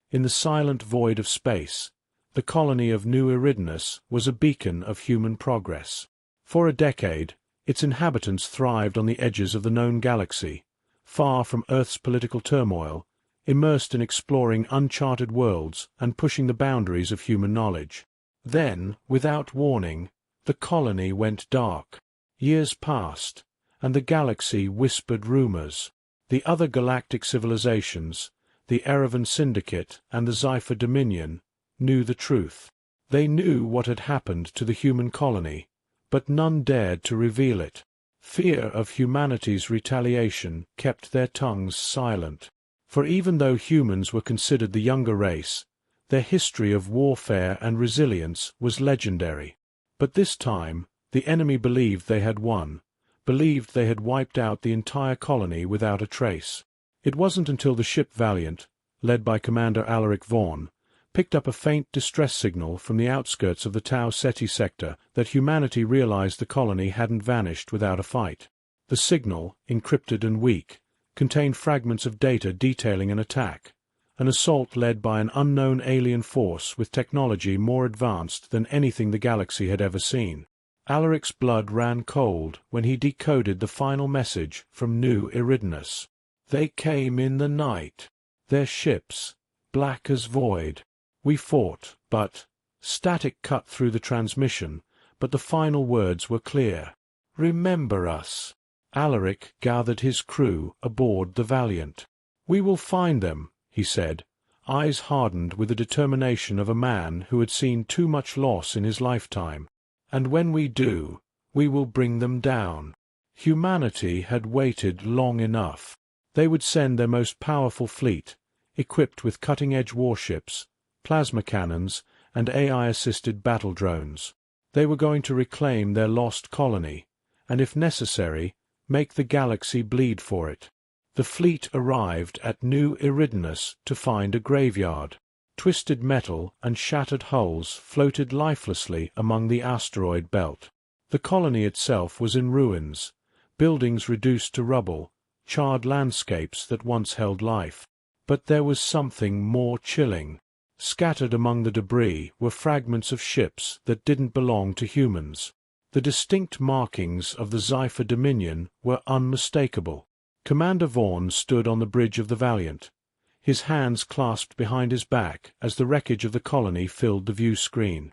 In the silent void of space, the colony of New Eridanus was a beacon of human progress. For a decade, its inhabitants thrived on the edges of the known galaxy, far from Earth's political turmoil, immersed in exploring uncharted worlds and pushing the boundaries of human knowledge. Then, without warning, the colony went dark. Years passed, and the galaxy whispered rumors. The other galactic civilizations, the Erevan Syndicate and the Zypher Dominion, knew the truth. They knew what had happened to the human colony, but none dared to reveal it. Fear of humanity's retaliation kept their tongues silent. For even though humans were considered the younger race, their history of warfare and resilience was legendary. But this time, the enemy believed they had won, believed they had wiped out the entire colony without a trace. It wasn't until the ship Valiant, led by Commander Alaric Vaughn, picked up a faint distress signal from the outskirts of the Tau Ceti sector that humanity realized the colony hadn't vanished without a fight. The signal, encrypted and weak, contained fragments of data detailing an attack, an assault led by an unknown alien force with technology more advanced than anything the galaxy had ever seen. Alaric's blood ran cold when he decoded the final message from New Eridanus. They came in the night. Their ships, black as void. We fought, but... Static cut through the transmission, but the final words were clear. Remember us. Alaric gathered his crew aboard the Valiant. We will find them, he said, eyes hardened with the determination of a man who had seen too much loss in his lifetime. And when we do, we will bring them down. Humanity had waited long enough. They would send their most powerful fleet, equipped with cutting-edge warships, plasma cannons, and AI-assisted battle drones. They were going to reclaim their lost colony, and if necessary, make the galaxy bleed for it. The fleet arrived at New Eridanus to find a graveyard. Twisted metal and shattered hulls floated lifelessly among the asteroid belt. The colony itself was in ruins, buildings reduced to rubble, charred landscapes that once held life. But there was something more chilling. Scattered among the debris were fragments of ships that didn't belong to humans. The distinct markings of the Zypher Dominion were unmistakable. Commander Vaughn stood on the bridge of the Valiant, his hands clasped behind his back as the wreckage of the colony filled the view screen.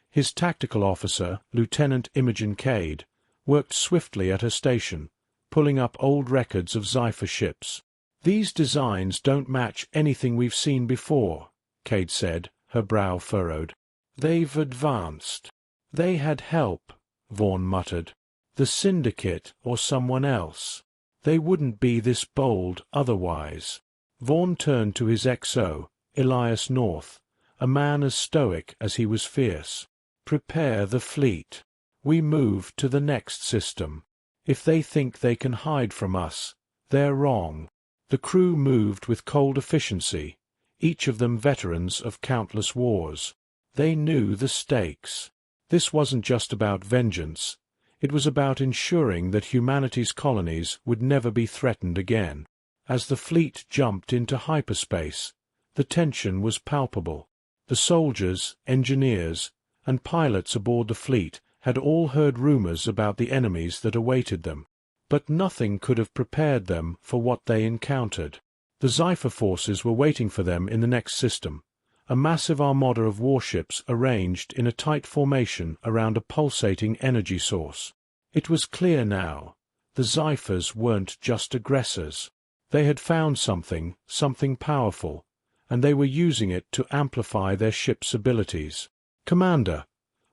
His tactical officer, Lieutenant Imogen Cade, worked swiftly at her station, pulling up old records of Zypher ships. "These designs don't match anything we've seen before," Cade said, her brow furrowed. "They've advanced." "They had help," Vaughn muttered. "The Syndicate or someone else. They wouldn't be this bold otherwise." Vaughn turned to his XO, Elias North, a man as stoic as he was fierce. "Prepare the fleet. We move to the next system. If they think they can hide from us, they're wrong." The crew moved with cold efficiency, each of them veterans of countless wars. They knew the stakes. This wasn't just about vengeance. It was about ensuring that humanity's colonies would never be threatened again. As the fleet jumped into hyperspace, the tension was palpable. The soldiers, engineers, and pilots aboard the fleet had all heard rumors about the enemies that awaited them. But nothing could have prepared them for what they encountered. The Zypher forces were waiting for them in the next system, a massive armada of warships arranged in a tight formation around a pulsating energy source. It was clear now. The Zyphers weren't just aggressors. They had found something powerful, and they were using it to amplify their ship's abilities. "Commander,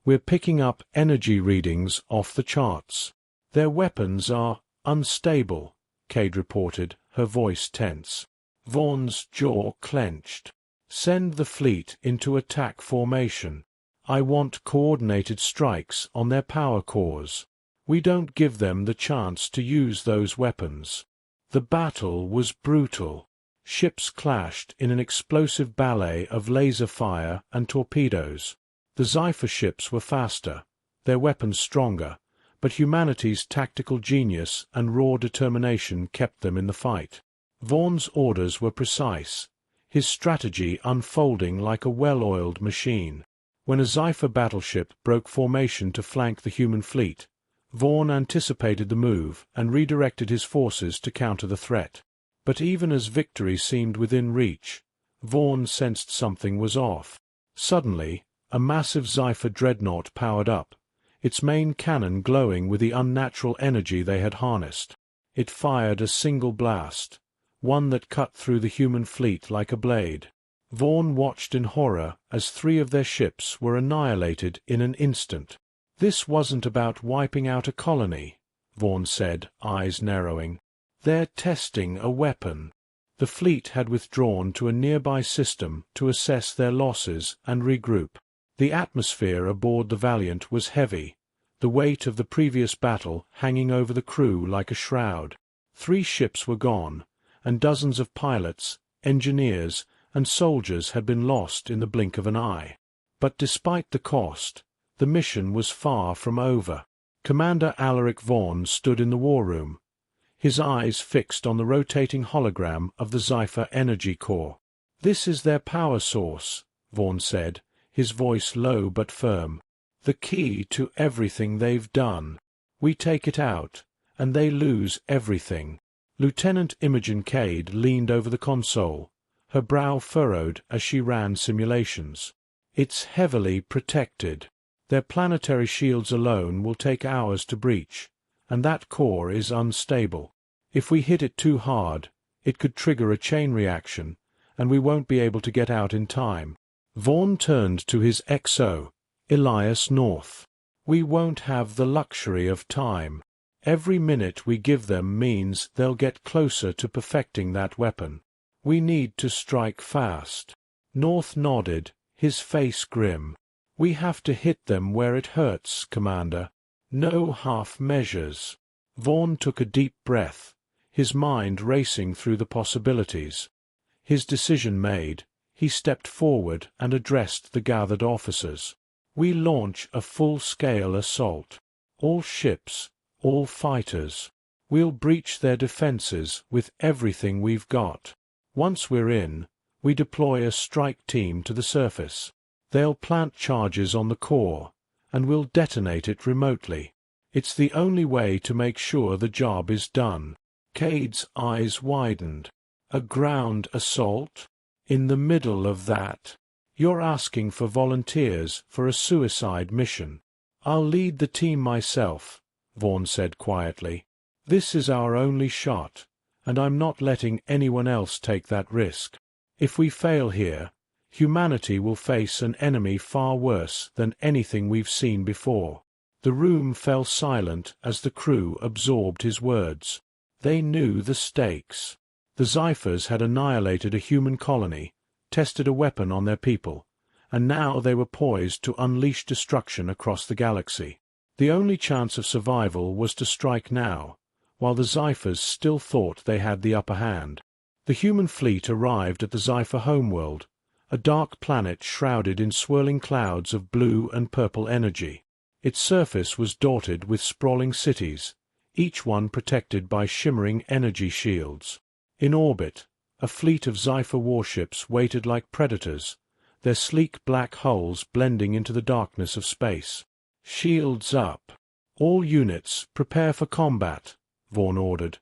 we're picking up energy readings off the charts. Their weapons are unstable," Cade reported, her voice tense. Vaughn's jaw clenched. "Send the fleet into attack formation. I want coordinated strikes on their power cores. We don't give them the chance to use those weapons." The battle was brutal. Ships clashed in an explosive ballet of laser fire and torpedoes. The Zypher ships were faster, their weapons stronger, but humanity's tactical genius and raw determination kept them in the fight. Vaughn's orders were precise. his strategy unfolding like a well-oiled machine. When a Xipher battleship broke formation to flank the human fleet, Vaughn anticipated the move and redirected his forces to counter the threat. But even as victory seemed within reach, Vaughn sensed something was off. Suddenly, a massive Xipher dreadnought powered up, its main cannon glowing with the unnatural energy they had harnessed. It fired a single blast, one that cut through the human fleet like a blade. Vaughn watched in horror as 3 of their ships were annihilated in an instant. "This wasn't about wiping out a colony," Vaughn said, eyes narrowing. "They're testing a weapon." The fleet had withdrawn to a nearby system to assess their losses and regroup. The atmosphere aboard the Valiant was heavy, the weight of the previous battle hanging over the crew like a shroud. 3 ships were gone, and dozens of pilots, engineers, and soldiers had been lost in the blink of an eye. But despite the cost, the mission was far from over. Commander Alaric Vaughn stood in the war room, his eyes fixed on the rotating hologram of the Xipher energy core. "This is their power source," Vaughn said, his voice low but firm. "The key to everything they've done. We take it out, and they lose everything." Lieutenant Imogen Cade leaned over the console, her brow furrowed as she ran simulations. "It's heavily protected. Their planetary shields alone will take hours to breach, and that core is unstable. If we hit it too hard, it could trigger a chain reaction, and we won't be able to get out in time." Vaughn turned to his XO, Elias North. "We won't have the luxury of time. Every minute we give them means they'll get closer to perfecting that weapon. We need to strike fast." North nodded, his face grim. "We have to hit them where it hurts, Commander. No half measures." Vaughn took a deep breath, his mind racing through the possibilities. His decision made, he stepped forward and addressed the gathered officers. "We launch a full-scale assault. All ships, all fighters. We'll breach their defenses with everything we've got. Once we're in, we deploy a strike team to the surface. They'll plant charges on the core, and we'll detonate it remotely. It's the only way to make sure the job is done." Cade's eyes widened. "A ground assault? In the middle of that? You're asking for volunteers for a suicide mission." "I'll lead the team myself," Vaughn said quietly. "This is our only shot, and I'm not letting anyone else take that risk. If we fail here, humanity will face an enemy far worse than anything we've seen before." The room fell silent as the crew absorbed his words. They knew the stakes. The Xiphers had annihilated a human colony, tested a weapon on their people, and now they were poised to unleash destruction across the galaxy. The only chance of survival was to strike now, while the Xiphers still thought they had the upper hand. The human fleet arrived at the Xipher homeworld, a dark planet shrouded in swirling clouds of blue and purple energy. Its surface was dotted with sprawling cities, each one protected by shimmering energy shields. In orbit, a fleet of Xipher warships waited like predators, their sleek black hulls blending into the darkness of space. "Shields up. All units, prepare for combat," Vaughn ordered,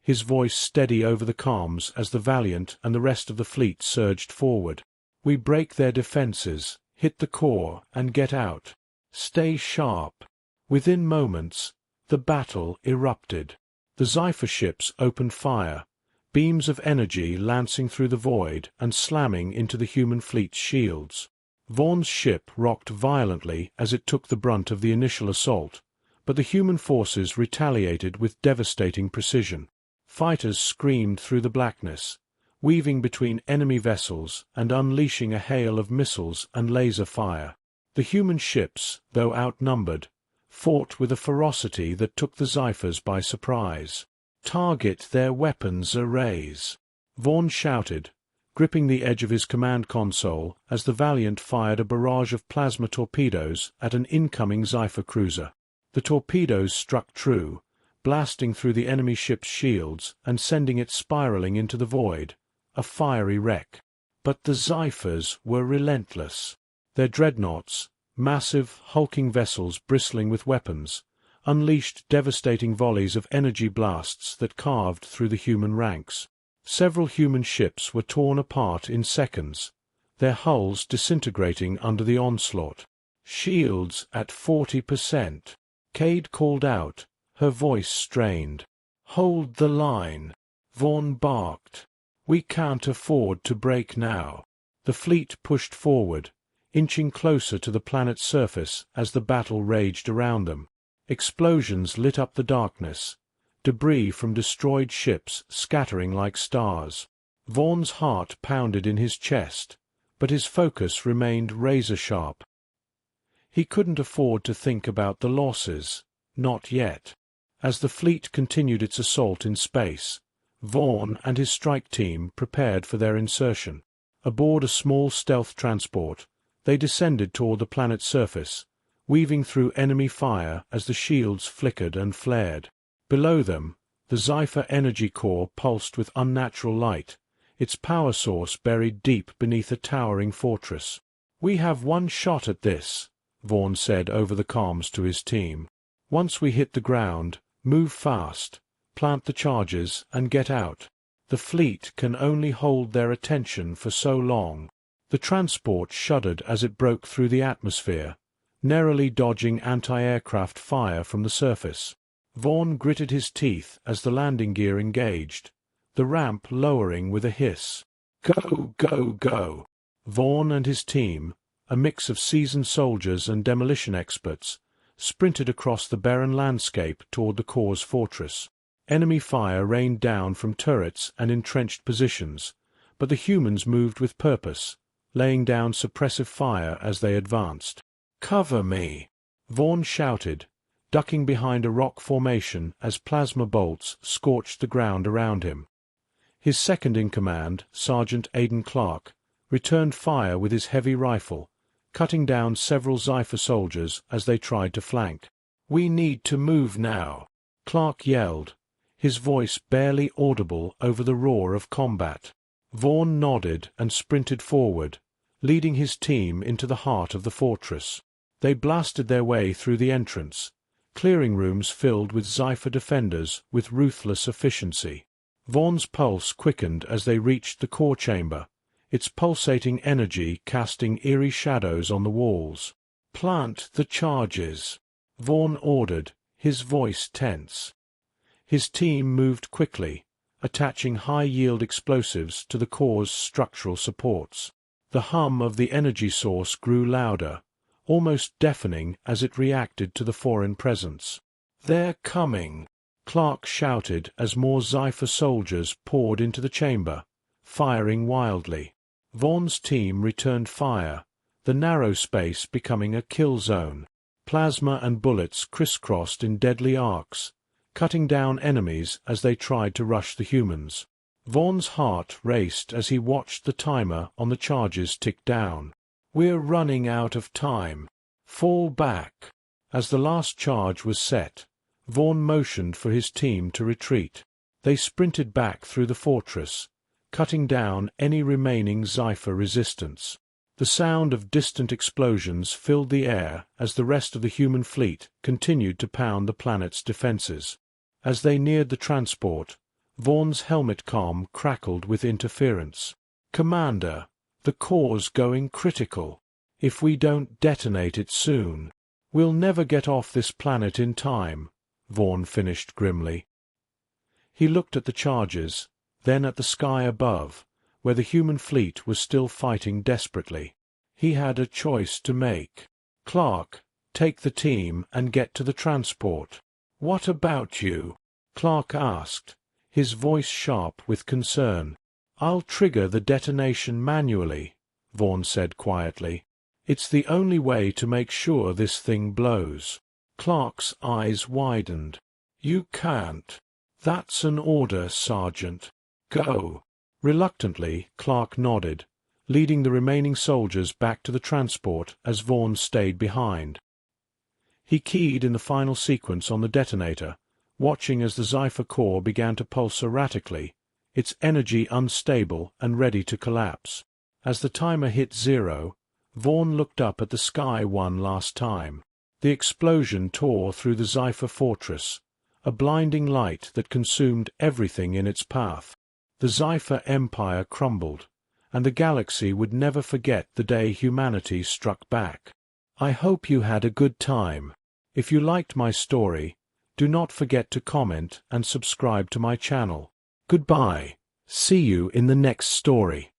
his voice steady over the comms as the Valiant and the rest of the fleet surged forward. "We break their defenses, hit the core, and get out. Stay sharp." Within moments, the battle erupted. The Xipher ships opened fire, beams of energy lancing through the void and slamming into the human fleet's shields. Vaughn's ship rocked violently as it took the brunt of the initial assault, but the human forces retaliated with devastating precision. Fighters screamed through the blackness, weaving between enemy vessels and unleashing a hail of missiles and laser fire. The human ships, though outnumbered, fought with a ferocity that took the Xiphers by surprise. "Target their weapons arrays," Vaughn shouted, gripping the edge of his command console as the Valiant fired a barrage of plasma torpedoes at an incoming Xipher cruiser. The torpedoes struck true, blasting through the enemy ship's shields and sending it spiraling into the void, a fiery wreck. But the Xiphers were relentless. Their dreadnoughts, massive, hulking vessels bristling with weapons, unleashed devastating volleys of energy blasts that carved through the human ranks. Several human ships were torn apart in seconds, their hulls disintegrating under the onslaught. "Shields at 40%. Cade called out, her voice strained. "Hold the line," Vaughn barked. "We can't afford to break now." The fleet pushed forward, inching closer to the planet's surface as the battle raged around them. Explosions lit up the darkness, debris from destroyed ships scattering like stars. Vaughn's heart pounded in his chest, but his focus remained razor-sharp. He couldn't afford to think about the losses, not yet. As the fleet continued its assault in space, Vaughn and his strike team prepared for their insertion. Aboard a small stealth transport, they descended toward the planet's surface, weaving through enemy fire as the shields flickered and flared. Below them, the Xipher energy core pulsed with unnatural light, its power source buried deep beneath a towering fortress. "We have one shot at this," Vaughn said over the comms to his team. "Once we hit the ground, move fast, plant the charges, and get out. The fleet can only hold their attention for so long." The transport shuddered as it broke through the atmosphere, narrowly dodging anti-aircraft fire from the surface. Vaughn gritted his teeth as the landing gear engaged, the ramp lowering with a hiss. "Go, go, go!" Vaughn and his team, a mix of seasoned soldiers and demolition experts, sprinted across the barren landscape toward the core's fortress. Enemy fire rained down from turrets and entrenched positions, but the humans moved with purpose, laying down suppressive fire as they advanced. "Cover me!" Vaughn shouted, ducking behind a rock formation as plasma bolts scorched the ground around him. His second-in-command, Sergeant Aidan Clark, returned fire with his heavy rifle, cutting down several Xipher soldiers as they tried to flank. "We need to move now," Clark yelled, his voice barely audible over the roar of combat. Vaughn nodded and sprinted forward, leading his team into the heart of the fortress. They blasted their way through the entrance, clearing rooms filled with Xipher defenders with ruthless efficiency. Vaughn's pulse quickened as they reached the core chamber, its pulsating energy casting eerie shadows on the walls. "Plant the charges," Vaughn ordered, his voice tense. His team moved quickly, attaching high-yield explosives to the core's structural supports. The hum of the energy source grew louder, almost deafening as it reacted to the foreign presence. "They're coming," Clark shouted as more Xipher soldiers poured into the chamber, firing wildly. Vaughn's team returned fire, the narrow space becoming a kill zone. Plasma and bullets crisscrossed in deadly arcs, cutting down enemies as they tried to rush the humans. Vaughn's heart raced as he watched the timer on the charges tick down. "We're running out of time. Fall back." As the last charge was set, Vaughn motioned for his team to retreat. They sprinted back through the fortress, cutting down any remaining Xipher resistance. The sound of distant explosions filled the air as the rest of the human fleet continued to pound the planet's defenses. As they neared the transport, Vaughn's helmet comm crackled with interference. "Commander, the core's going critical. If we don't detonate it soon, we'll never get off this planet in time," Vaughn finished grimly. He looked at the charges, then at the sky above, where the human fleet was still fighting desperately. He had a choice to make. "Clark, take the team and get to the transport." "What about you?" Clark asked, his voice sharp with concern. "I'll trigger the detonation manually," Vaughn said quietly. "It's the only way to make sure this thing blows." Clark's eyes widened. "You can't." "That's an order, Sergeant. Go." Reluctantly, Clark nodded, leading the remaining soldiers back to the transport as Vaughn stayed behind. He keyed in the final sequence on the detonator, watching as the Xipher core began to pulse erratically, its energy unstable and ready to collapse. As the timer hit 0, Vaughn looked up at the sky one last time. The explosion tore through the Xipher fortress, a blinding light that consumed everything in its path. The Xipher Empire crumbled, and the galaxy would never forget the day humanity struck back. I hope you had a good time. If you liked my story, do not forget to comment and subscribe to my channel. Goodbye. See you in the next story.